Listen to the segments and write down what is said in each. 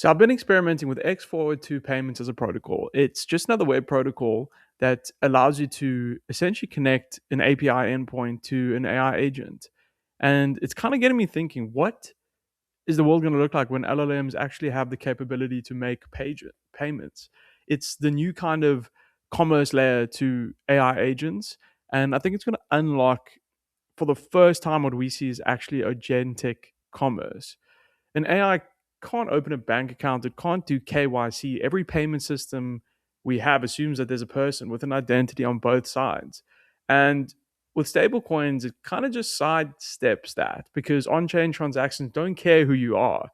So I've been experimenting with X402 payments as a protocol. It's just another web protocol that allows you to essentially connect an API endpoint to an AI agent. And it's kind of getting me thinking, what is the world going to look like when LLMs actually have the capability to make payments? It's the new kind of commerce layer to AI agents. And I think it's going to unlock, for the first time, what we see is actually agentic commerce. An AI can't open a bank account, it can't do KYC. Every payment system we have assumes that there's a person with an identity on both sides. And with stablecoins, it kind of just sidesteps that because on chain transactions don't care who you are.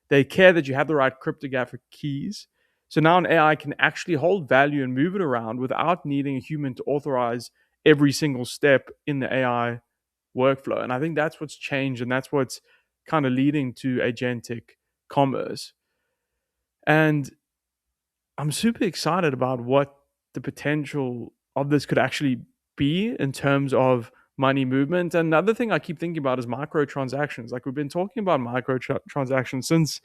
They care that you have the right cryptographic keys. So now an AI can actually hold value and move it around without needing a human to authorize every single step in the AI workflow. And I think that's what's changed, and that's what's kind of leading to agentic commerce. And I'm super excited about what the potential of this could actually be in terms of money movement. And another thing I keep thinking about is microtransactions. Like we've been talking about microtransactions since,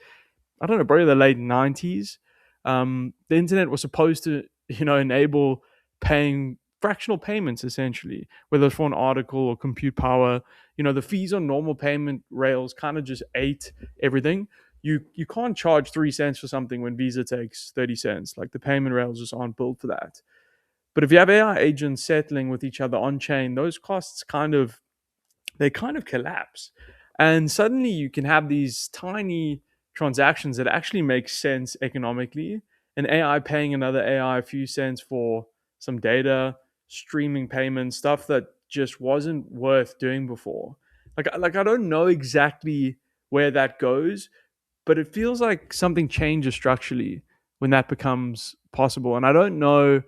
I don't know, probably the late 90s. The internet was supposed to, enable paying fractional payments essentially, whether it's for an article or compute power. The fees on normal payment rails kind of just ate everything. You can't charge 3 cents for something when Visa takes 30 cents. Like the payment rails just aren't built for that. But if you have AI agents settling with each other on chain, those costs kind of collapse. And suddenly you can have these tiny transactions that actually make sense economically. An AI paying another AI a few cents for some data, streaming payments, stuff that just wasn't worth doing before. Like I don't know exactly where that goes, but it feels like something changes structurally when that becomes possible. And I don't know,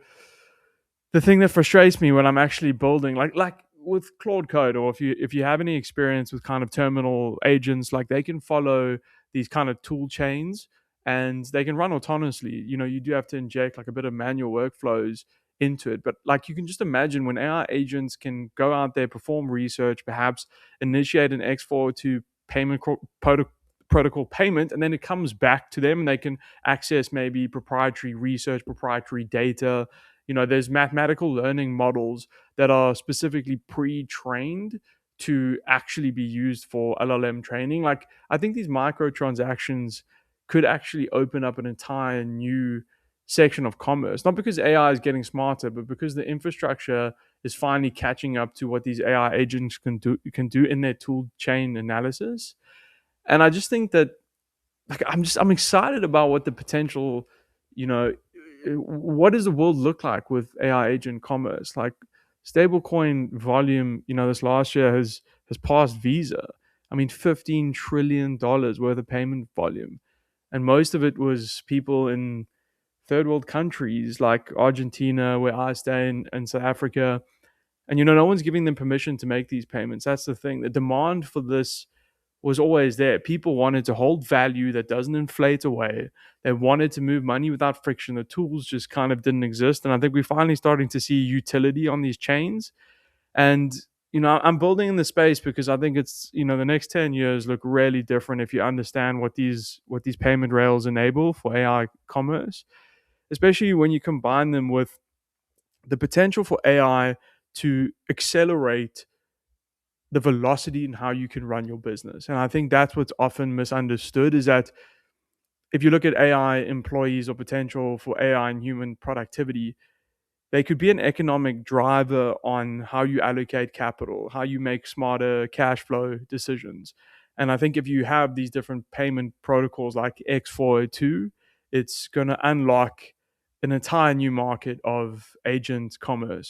the thing that frustrates me when I'm actually building, like with Claude Code, or if you have any experience with kind of terminal agents, like they can follow these kind of tool chains and they can run autonomously. You do have to inject like a bit of manual workflows into it, but like you can just imagine when AI agents can go out there, perform research, perhaps initiate an X402 payment protocol payment, and then it comes back to them and they can access maybe proprietary research, proprietary data. There's mathematical learning models that are specifically pre-trained to actually be used for LLM training. Like I think these microtransactions could actually open up an entire new section of commerce, not because AI is getting smarter, but because the infrastructure is finally catching up to what these AI agents can do in their tool chain analysis. And I just think that, like, I'm excited about what the potential, you know what does the world look like with AI agent commerce? Like stablecoin volume, this last year has passed Visa. I mean, $15 trillion worth of payment volume, and most of it was people in third world countries like Argentina, where I stay, and South Africa. And no one's giving them permission to make these payments. That's the thing. The demand for this was always there. People wanted to hold value that doesn't inflate away. They wanted to move money without friction. The tools just kind of didn't exist. And I think we're finally starting to see utility on these chains. And, I'm building in the space because I think it's, the next 10 years look really different if you understand what these payment rails enable for AI commerce, especially when you combine them with the potential for AI to accelerate the velocity in how you can run your business. And I think that's what's often misunderstood, is that if you look at AI employees or potential for AI and human productivity, they could be an economic driver on how you allocate capital, how you make smarter cash flow decisions. And I think if you have these different payment protocols like X402, it's going to unlock an entire new market of agent commerce.